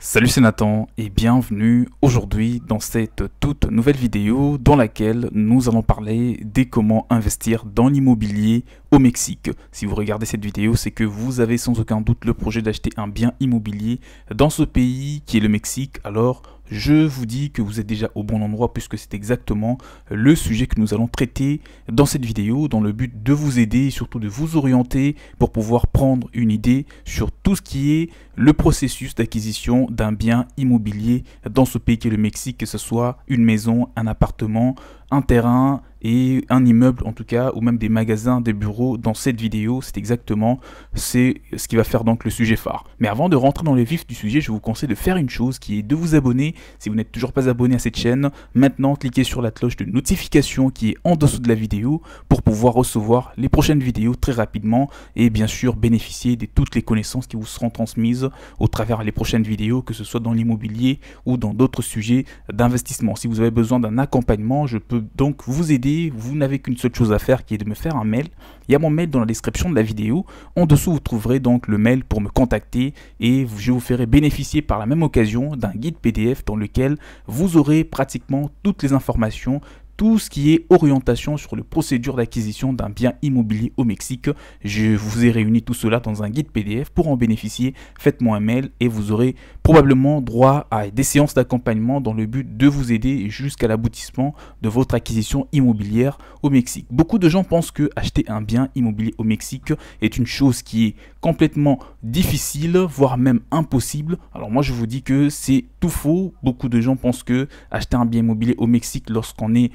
Salut, c'est Nathan et bienvenue aujourd'hui dans cette toute nouvelle vidéo dans laquelle nous allons parler des comment investir dans l'immobilier au Mexique. Si vous regardez cette vidéo, c'est que vous avez sans aucun doute le projet d'acheter un bien immobilier dans ce pays qui est le Mexique. Alors je vous dis que vous êtes déjà au bon endroit puisque c'est exactement le sujet que nous allons traiter dans cette vidéo dans le but de vous aider et surtout de vous orienter pour pouvoir prendre une idée sur tout ce qui est le processus d'acquisition d'un bien immobilier dans ce pays qui est le Mexique, que ce soit une maison, un appartement, un terrain et un immeuble en tout cas, ou même des magasins, des bureaux. Dans cette vidéo, c'est exactement ce qui va faire donc le sujet phare. Mais avant de rentrer dans le vif du sujet, je vous conseille de faire une chose qui est de vous abonner. Si vous n'êtes toujours pas abonné à cette chaîne, maintenant cliquez sur la cloche de notification qui est en dessous de la vidéo pour pouvoir recevoir les prochaines vidéos très rapidement et bien sûr bénéficier de toutes les connaissances qui vous seront transmises au travers les prochaines vidéos, que ce soit dans l'immobilier ou dans d'autres sujets d'investissement. Si vous avez besoin d'un accompagnement, je peux donc vous aider. Vous n'avez qu'une seule chose à faire qui est de me faire un mail. Il y a mon mail dans la description de la vidéo. En dessous, vous trouverez donc le mail pour me contacter et je vous ferai bénéficier par la même occasion d'un guide PDF dans lequel vous aurez pratiquement toutes les informations, tout ce qui est orientation sur les procédures d'acquisition d'un bien immobilier au Mexique. Je vous ai réuni tout cela dans un guide PDF. Pour en bénéficier, faites-moi un mail et vous aurez probablement droit à des séances d'accompagnement dans le but de vous aider jusqu'à l'aboutissement de votre acquisition immobilière au Mexique. Beaucoup de gens pensent que acheter un bien immobilier au Mexique est une chose qui est complètement difficile, voire même impossible. Alors moi je vous dis que c'est tout faux. Beaucoup de gens pensent que acheter un bien immobilier au Mexique lorsqu'on est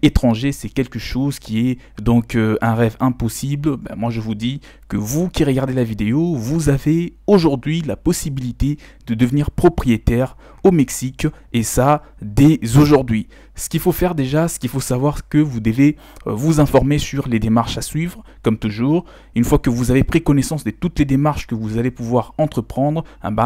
étranger, c'est quelque chose qui est donc un rêve impossible. Moi je vous dis que vous qui regardez la vidéo, vous avez aujourd'hui la possibilité de devenir propriétaire au Mexique et ça dès aujourd'hui. Ce qu'il faut faire déjà, ce qu'il faut savoir, c'est que vous devez vous informer sur les démarches à suivre, comme toujours. Une fois que vous avez pris connaissance de toutes les démarches que vous allez pouvoir entreprendre,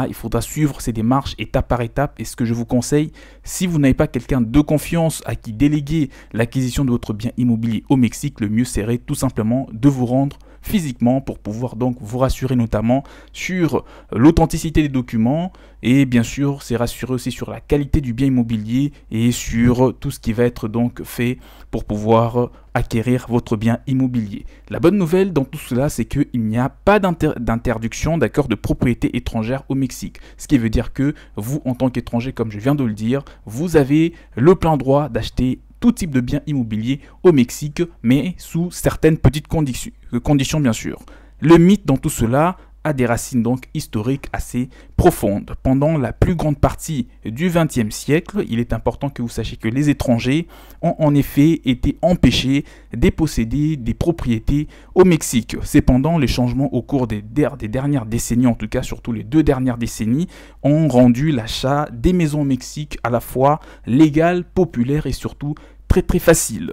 il faudra suivre ces démarches étape par étape. Et ce que je vous conseille, si vous n'avez pas quelqu'un de confiance à qui déléguer l'acquisition de votre bien immobilier au Mexique, le mieux serait tout simplement de vous rendre physiquement pour pouvoir donc vous rassurer notamment sur l'authenticité des documents et bien sûr c'est rassurer aussi sur la qualité du bien immobilier et sur tout ce qui va être donc fait pour pouvoir acquérir votre bien immobilier. La bonne nouvelle dans tout cela, c'est qu'il n'y a pas d'interdiction d'accord de propriété étrangère au Mexique. Ce qui veut dire que vous, en tant qu'étranger, comme je viens de le dire, vous avez le plein droit d'acheter tout type de biens immobiliers au Mexique, mais sous certaines petites conditions bien sûr. Le mythe dans tout cela a des racines donc historiques assez profondes. Pendant la plus grande partie du XXe siècle, il est important que vous sachiez que les étrangers ont en effet été empêchés de posséder des propriétés au Mexique. Cependant, les changements au cours des dernières décennies, en tout cas surtout les 2 dernières décennies, ont rendu l'achat des maisons au Mexique à la fois légal, populaire et surtout très facile.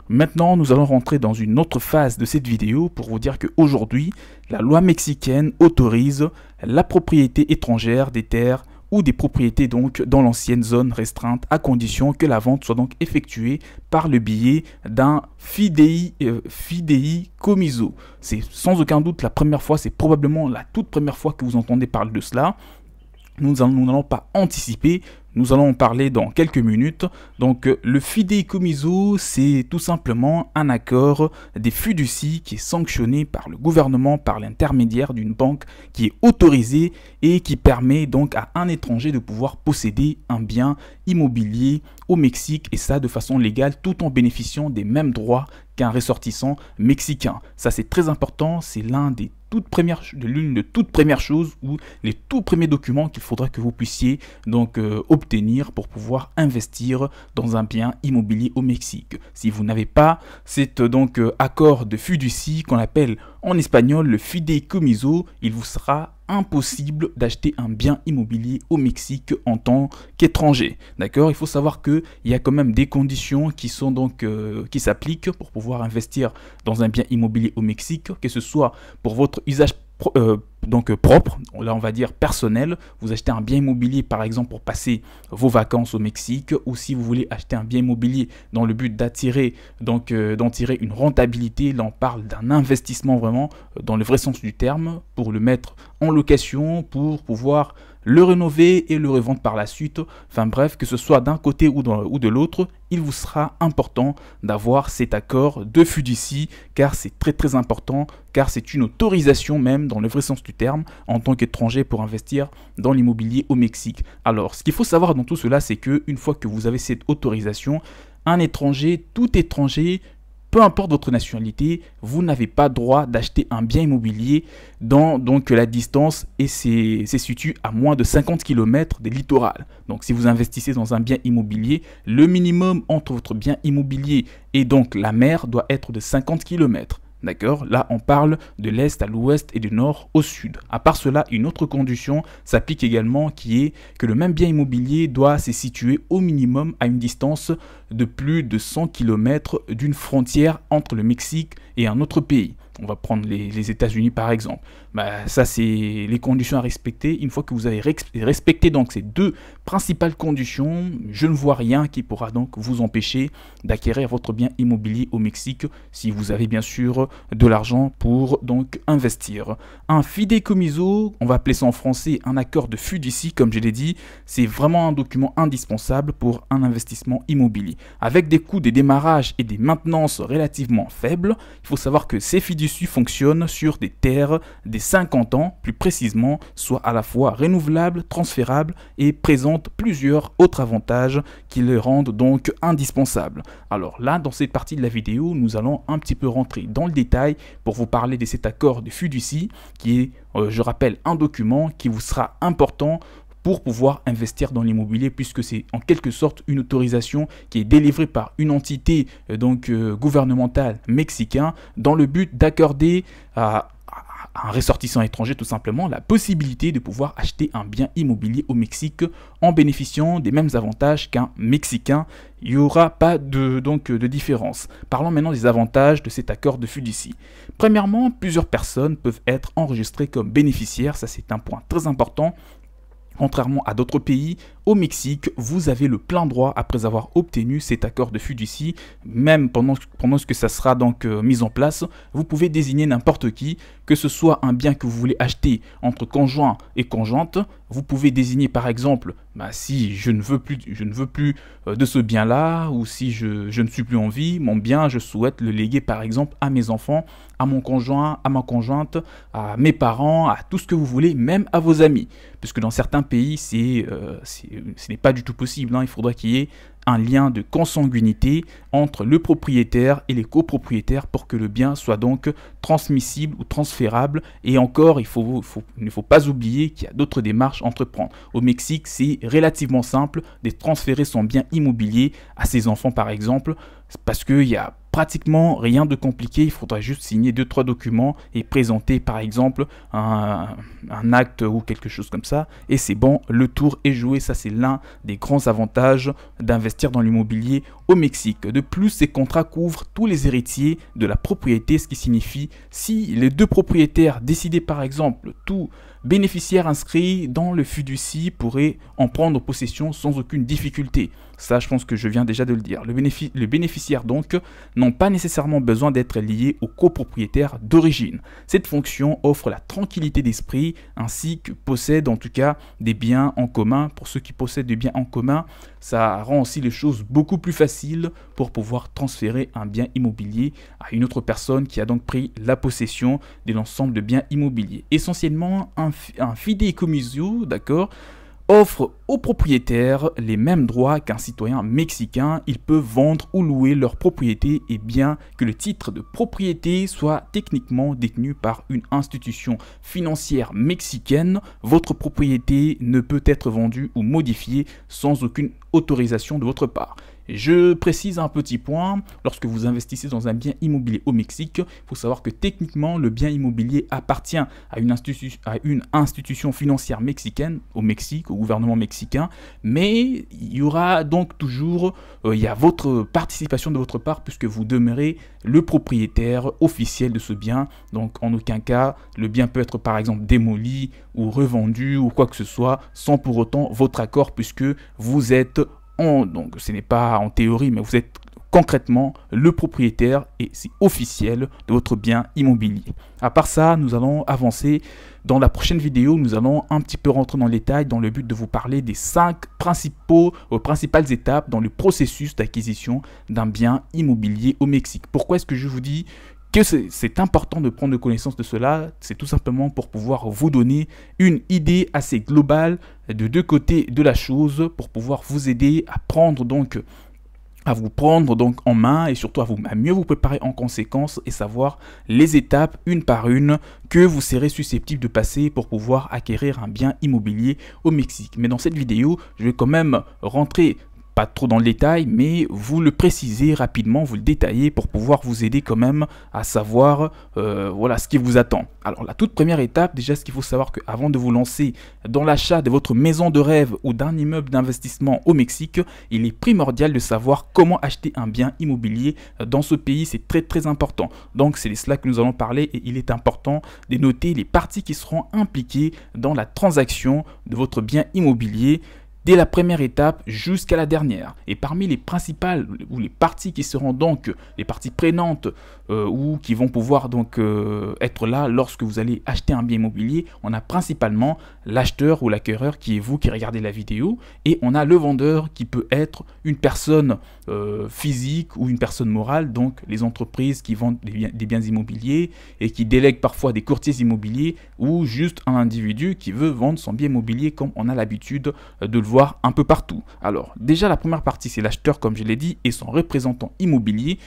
Maintenant, nous allons rentrer dans une autre phase de cette vidéo pour vous dire qu'aujourd'hui, la loi mexicaine autorise la propriété étrangère des terres ou des propriétés donc dans l'ancienne zone restreinte à condition que la vente soit donc effectuée par le biais d'un fideicomiso. C'est sans aucun doute la première fois, c'est probablement la toute première fois que vous entendez parler de cela. Nous n'allons pas anticiper, nous allons en parler dans quelques minutes. Donc le fideicomiso, c'est tout simplement un accord des fiducies qui est sanctionné par le gouvernement par l'intermédiaire d'une banque qui est autorisée et qui permet donc à un étranger de pouvoir posséder un bien immobilier au Mexique et ça de façon légale tout en bénéficiant des mêmes droits qu'un ressortissant mexicain. Ça c'est très important, c'est l'une des toutes premières choses ou les tout premiers documents qu'il faudra que vous puissiez donc obtenir pour pouvoir investir dans un bien immobilier au Mexique. Si vous n'avez pas cet donc accord de fiducie qu'on appelle en espagnol le fideicomiso, il vous sera impossible d'acheter un bien immobilier au Mexique en tant qu'étranger. D'accord? Il faut savoir qu'il y a quand même des conditions qui sont donc qui s'appliquent pour pouvoir investir dans un bien immobilier au Mexique, que ce soit pour votre usage donc propre, là on va dire personnel. Vous achetez un bien immobilier par exemple pour passer vos vacances au Mexique, ou si vous voulez acheter un bien immobilier dans le but d'attirer donc d'en tirer une rentabilité. Là on parle d'un investissement vraiment dans le vrai sens du terme, pour le mettre en location, pour pouvoir le rénover et le revendre par la suite. Enfin bref, que ce soit d'un côté ou de l'autre, il vous sera important d'avoir cet accord de fiducie, car c'est très important, car c'est une autorisation même dans le vrai sens du terme en tant qu'étranger pour investir dans l'immobilier au Mexique. Alors, ce qu'il faut savoir dans tout cela, c'est que une fois que vous avez cette autorisation, un étranger, tout étranger, peu importe votre nationalité, vous n'avez pas droit d'acheter un bien immobilier dans donc la distance et c'est situé à moins de 50 km des littorales. Donc si vous investissez dans un bien immobilier, le minimum entre votre bien immobilier et donc la mer doit être de 50 km. D'accord? Là, on parle de l'est à l'ouest et du nord au sud. À part cela, une autre condition s'applique également qui est que le même bien immobilier doit se situer au minimum à une distance de plus de 100 km d'une frontière entre le Mexique et un autre pays. On va prendre les États-Unis par exemple. Ça, c'est les conditions à respecter. Une fois que vous avez respecté donc ces deux principales conditions, je ne vois rien qui pourra donc vous empêcher d'acquérir votre bien immobilier au Mexique si vous avez bien sûr de l'argent pour donc investir. Un fideicomiso, on va appeler ça en français un accord de fiducie, comme je l'ai dit, c'est vraiment un document indispensable pour un investissement immobilier. Avec des coûts de démarrage et des maintenances relativement faibles, il faut savoir que ces fiducies fonctionnent sur des terres des 50 ans, plus précisément, soit à la fois renouvelables, transférables et présentent plusieurs autres avantages qui les rendent donc indispensables. Alors là, dans cette partie de la vidéo, nous allons un petit peu rentrer dans le détail pour vous parler de cet accord de fiducie qui est, je rappelle, un document qui vous sera important pour pouvoir investir dans l'immobilier puisque c'est en quelque sorte une autorisation qui est délivrée par une entité gouvernementale mexicaine dans le but d'accorder à un ressortissant étranger tout simplement la possibilité de pouvoir acheter un bien immobilier au Mexique en bénéficiant des mêmes avantages qu'un Mexicain. Il n'y aura pas de différence. Parlons maintenant des avantages de cet accord de fiducie. Premièrement, plusieurs personnes peuvent être enregistrées comme bénéficiaires, ça c'est un point très important. Contrairement à d'autres pays, au Mexique, vous avez le plein droit après avoir obtenu cet accord de fiducie, même pendant que ça sera donc mis en place, vous pouvez désigner n'importe qui, que ce soit un bien que vous voulez acheter entre conjoint et conjointe, vous pouvez désigner par exemple, si je ne veux plus de ce bien-là, ou si je ne suis plus en vie, mon bien, je souhaite le léguer par exemple à mes enfants, à mon conjoint, à ma conjointe, à mes parents, à tout ce que vous voulez, même à vos amis. Puisque dans certains pays, ce n'est pas du tout possible. Il faudra qu'il y ait un lien de consanguinité entre le propriétaire et les copropriétaires pour que le bien soit donc transmissible ou transférable. Et encore, il ne faut pas oublier qu'il y a d'autres démarches à entreprendre. Au Mexique, c'est relativement simple de transférer son bien immobilier à ses enfants par exemple, parce qu'il y a pratiquement rien de compliqué, il faudra juste signer 2-3 documents et présenter par exemple un acte ou quelque chose comme ça et c'est bon, le tour est joué. Ça c'est l'un des grands avantages d'investir dans l'immobilier au Mexique. De plus, ces contrats couvrent tous les héritiers de la propriété, ce qui signifie si les deux propriétaires décidaient par exemple tout bénéficiaire inscrit dans le fiducie pourrait en prendre possession sans aucune difficulté. Ça, je pense que je viens déjà de le dire. Les bénéficiaires donc n'ont pas nécessairement besoin d'être liés au copropriétaire d'origine. Cette fonction offre la tranquillité d'esprit ainsi que possède en tout cas des biens en commun. Pour ceux qui possèdent des biens en commun, ça rend aussi les choses beaucoup plus faciles pour pouvoir transférer un bien immobilier à une autre personne qui a donc pris la possession de l'ensemble de biens immobiliers. Essentiellement, un fideicomiso, d'accord, offre aux propriétaires les mêmes droits qu'un citoyen mexicain. Ils peuvent vendre ou louer leur propriété et bien que le titre de propriété soit techniquement détenu par une institution financière mexicaine, votre propriété ne peut être vendue ou modifiée sans aucune autorisation de votre part. Je précise un petit point, lorsque vous investissez dans un bien immobilier au Mexique, il faut savoir que techniquement le bien immobilier appartient à une institution financière mexicaine au Mexique, au gouvernement mexicain, mais il y aura donc toujours votre participation de votre part puisque vous demeurez le propriétaire officiel de ce bien. Donc en aucun cas le bien peut être par exemple démoli ou revendu ou quoi que ce soit sans pour autant votre accord puisque vous êtes donc ce n'est pas en théorie, mais vous êtes concrètement le propriétaire et c'est officiel de votre bien immobilier. À part ça, nous allons avancer. Dans la prochaine vidéo, nous allons un petit peu rentrer dans les détails dans le but de vous parler des 5 principales étapes dans le processus d'acquisition d'un bien immobilier au Mexique. Pourquoi est-ce que je vous dis que c'est important de prendre connaissance de cela? C'est tout simplement pour pouvoir vous donner une idée assez globale de deux côtés de la chose, pour pouvoir vous aider à vous prendre donc en main et surtout à mieux vous préparer en conséquence et savoir les étapes une par une que vous serez susceptible de passer pour pouvoir acquérir un bien immobilier au Mexique. Mais dans cette vidéo, je vais quand même rentrer pas trop dans le détail, mais vous le précisez rapidement, vous le détaillez pour pouvoir vous aider quand même à savoir voilà ce qui vous attend. Alors la toute première étape, déjà ce qu'il faut savoir qu'avant de vous lancer dans l'achat de votre maison de rêve ou d'un immeuble d'investissement au Mexique, il est primordial de savoir comment acheter un bien immobilier dans ce pays. C'est très très important. Donc c'est de cela que nous allons parler et il est important de noter les parties qui seront impliquées dans la transaction de votre bien immobilier, dès la première étape jusqu'à la dernière. Et parmi les principales ou les parties qui seront donc les parties prenantes ou qui vont pouvoir donc être là lorsque vous allez acheter un bien immobilier, on a principalement l'acheteur ou l'acquéreur qui est vous qui regardez la vidéo, et on a le vendeur qui peut être une personne physique ou une personne morale, donc les entreprises qui vendent des biens immobiliers et qui délèguent parfois des courtiers immobiliers, ou juste un individu qui veut vendre son bien immobilier comme on a l'habitude de le voir un peu partout. Alors déjà la première partie c'est l'acheteur comme je l'ai dit et son représentant immobilier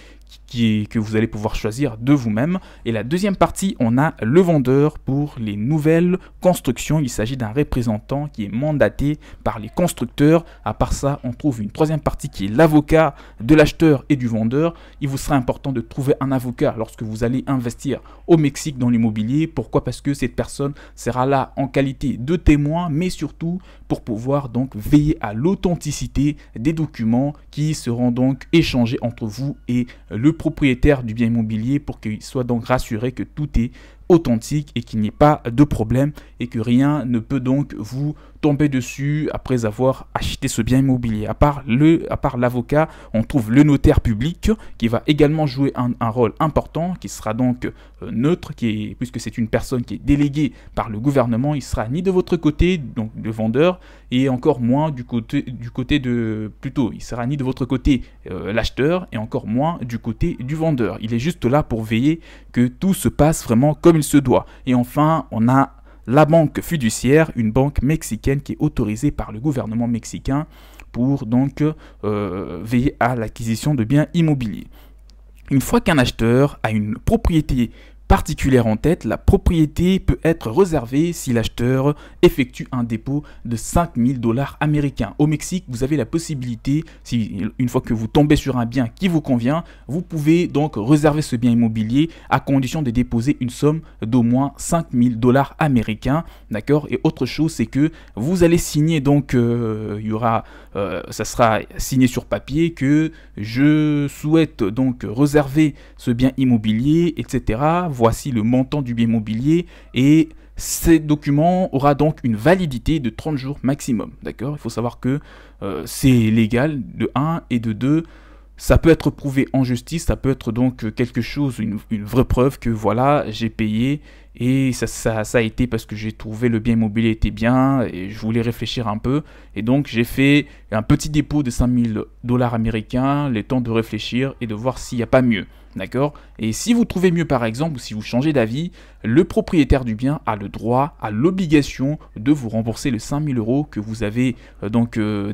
que vous allez pouvoir choisir de vous-même. Et la deuxième partie, on a le vendeur pour les nouvelles constructions. Il s'agit d'un représentant qui est mandaté par les constructeurs. À part ça, on trouve une troisième partie qui est l'avocat de l'acheteur et du vendeur. Il vous sera important de trouver un avocat lorsque vous allez investir au Mexique dans l'immobilier. Pourquoi? Parce que cette personne sera là en qualité de témoin, mais surtout pour pouvoir donc veiller à l'authenticité des documents qui seront donc échangés entre vous et le propriétaire du bien immobilier, pour qu'il soit donc rassuré que tout est authentique et qu'il n'y ait pas de problème et que rien ne peut donc vous tomber dessus après avoir acheté ce bien immobilier. À part l'avocat, on trouve le notaire public qui va également jouer un rôle important, qui sera donc neutre, puisque c'est une personne qui est déléguée par le gouvernement. Il sera ni de votre côté, donc le vendeur, et encore moins il sera ni de votre côté l'acheteur, et encore moins du côté du vendeur. Il est juste là pour veiller que tout se passe vraiment comme il se doit. Et enfin, on a la banque fiduciaire, une banque mexicaine qui est autorisée par le gouvernement mexicain pour donc veiller à l'acquisition de biens immobiliers. Une fois qu'un acheteur a une propriété particulière en tête, la propriété peut être réservée si l'acheteur effectue un dépôt de 5 000 $ américains. Au Mexique, vous avez la possibilité, une fois que vous tombez sur un bien qui vous convient, vous pouvez donc réserver ce bien immobilier à condition de déposer une somme d'au moins 5 000 $ américains. D'accord? Et autre chose, c'est que vous allez signer, donc ça sera signé sur papier que je souhaite donc réserver ce bien immobilier, etc. Voici le montant du bien immobilier, et ces documents aura donc une validité de 30 jours maximum. D'accord? Il faut savoir que c'est légal de 1 et de 2. Ça peut être prouvé en justice, ça peut être donc quelque chose, une vraie preuve que voilà, j'ai payé et ça a été parce que j'ai trouvé le bien immobilier était bien et je voulais réfléchir un peu. Et donc j'ai fait un petit dépôt de 5 000 $ américains, le temps de réfléchir et de voir s'il n'y a pas mieux. D'accord? Et si vous trouvez mieux par exemple, ou si vous changez d'avis, le propriétaire du bien a le droit, a l'obligation de vous rembourser les 5 000 € que vous avez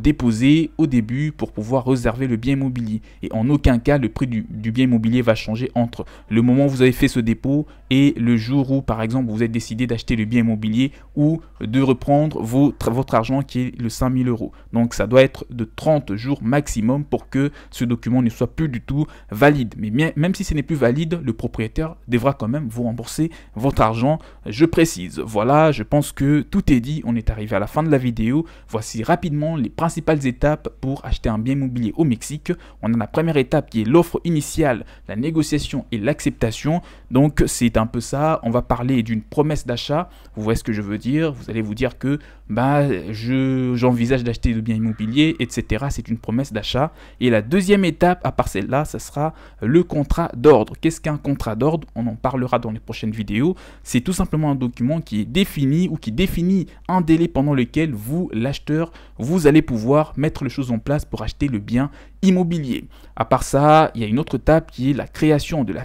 déposé au début pour pouvoir réserver le bien immobilier. Et en aucun cas, le prix du bien immobilier va changer entre le moment où vous avez fait ce dépôt et le jour où par exemple vous êtes décidé d'acheter le bien immobilier ou de reprendre votre argent qui est le 5 000 €. Donc ça doit être de 30 jours maximum pour que ce document ne soit plus du tout valide. Mais même même si ce n'est plus valide, le propriétaire devra quand même vous rembourser votre argent, je précise. Voilà, je pense que tout est dit, on est arrivé à la fin de la vidéo. Voici rapidement les principales étapes pour acheter un bien immobilier au Mexique. On a la première étape qui est l'offre initiale, la négociation et l'acceptation. Donc c'est un peu ça, on va parler d'une promesse d'achat. Vous voyez ce que je veux dire, vous allez vous dire que j'envisage d'acheter le bien immobilier, etc. C'est une promesse d'achat. Et la deuxième étape, à part celle-là, ce sera le contrat d'ordre. Qu'est-ce qu'un contrat d'ordre? On en parlera dans les prochaines vidéos. C'est tout simplement un document qui est défini ou qui définit un délai pendant lequel vous, l'acheteur, vous allez pouvoir mettre les choses en place pour acheter le bien immobilier. À part ça, il y a une autre étape qui est la création de la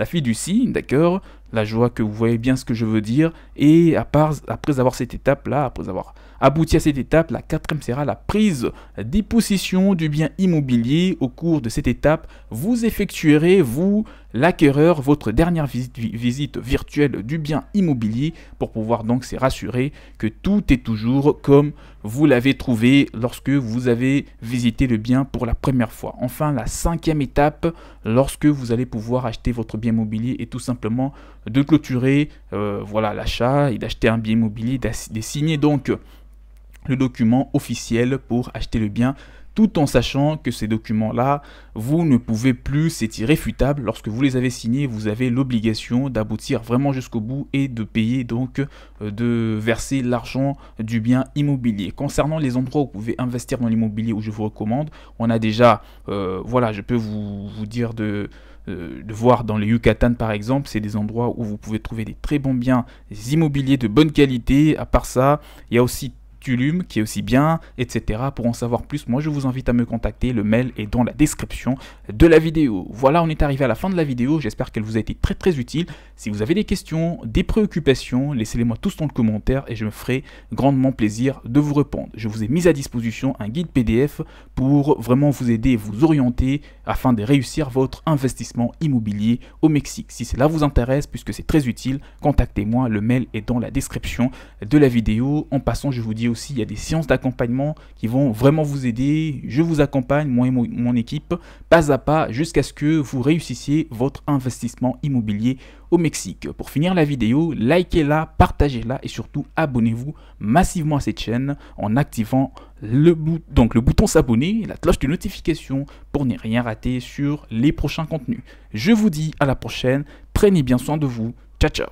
fiducie, d'accord? Là, je vois que vous voyez bien ce que je veux dire. Et après avoir cette étape-là, après avoir abouti à cette étape, la quatrième sera la prise des possessions du bien immobilier. Au cours de cette étape, vous effectuerez, vous, l'acquéreur, votre dernière visite virtuelle du bien immobilier pour pouvoir donc se rassurer que tout est toujours comme vous l'avez trouvé lorsque vous avez visité le bien pour la première fois. Enfin, la cinquième étape, lorsque vous allez pouvoir acheter votre bien immobilier, est tout simplement de clôturer voilà, l'achat et d'acheter un bien immobilier, de signer donc le document officiel pour acheter le bien, tout en sachant que ces documents-là, vous ne pouvez plus, c'est irréfutable, lorsque vous les avez signés, vous avez l'obligation d'aboutir vraiment jusqu'au bout et de payer donc, de verser l'argent du bien immobilier. Concernant les endroits où vous pouvez investir dans l'immobilier, où je vous recommande, on a déjà, voilà, je peux vous dire de voir dans les Yucatan par exemple, c'est des endroits où vous pouvez trouver des très bons biens immobiliers de bonne qualité. À part ça, il y a aussi Tulum qui est aussi bien, etc. Pour en savoir plus, moi je vous invite à me contacter, le mail est dans la description de la vidéo. Voilà, on est arrivé à la fin de la vidéo, j'espère qu'elle vous a été très utile. Si vous avez des questions, des préoccupations, laissez-les-moi tous dans le commentaire et je me ferai grandement plaisir de vous répondre. Je vous ai mis à disposition un guide PDF pour vraiment vous aider et vous orienter afin de réussir votre investissement immobilier au Mexique. Si cela vous intéresse, puisque c'est très utile, contactez-moi, le mail est dans la description de la vidéo. En passant, je vous dis aussi, il y a des séances d'accompagnement qui vont vraiment vous aider. Je vous accompagne, moi et mon équipe, pas à pas, jusqu'à ce que vous réussissiez votre investissement immobilier au Mexique. Pour finir la vidéo, likez-la, partagez-la et surtout abonnez-vous massivement à cette chaîne en activant le bouton s'abonner et la cloche de notification pour ne rien rater sur les prochains contenus. Je vous dis à la prochaine, prenez bien soin de vous, ciao ciao.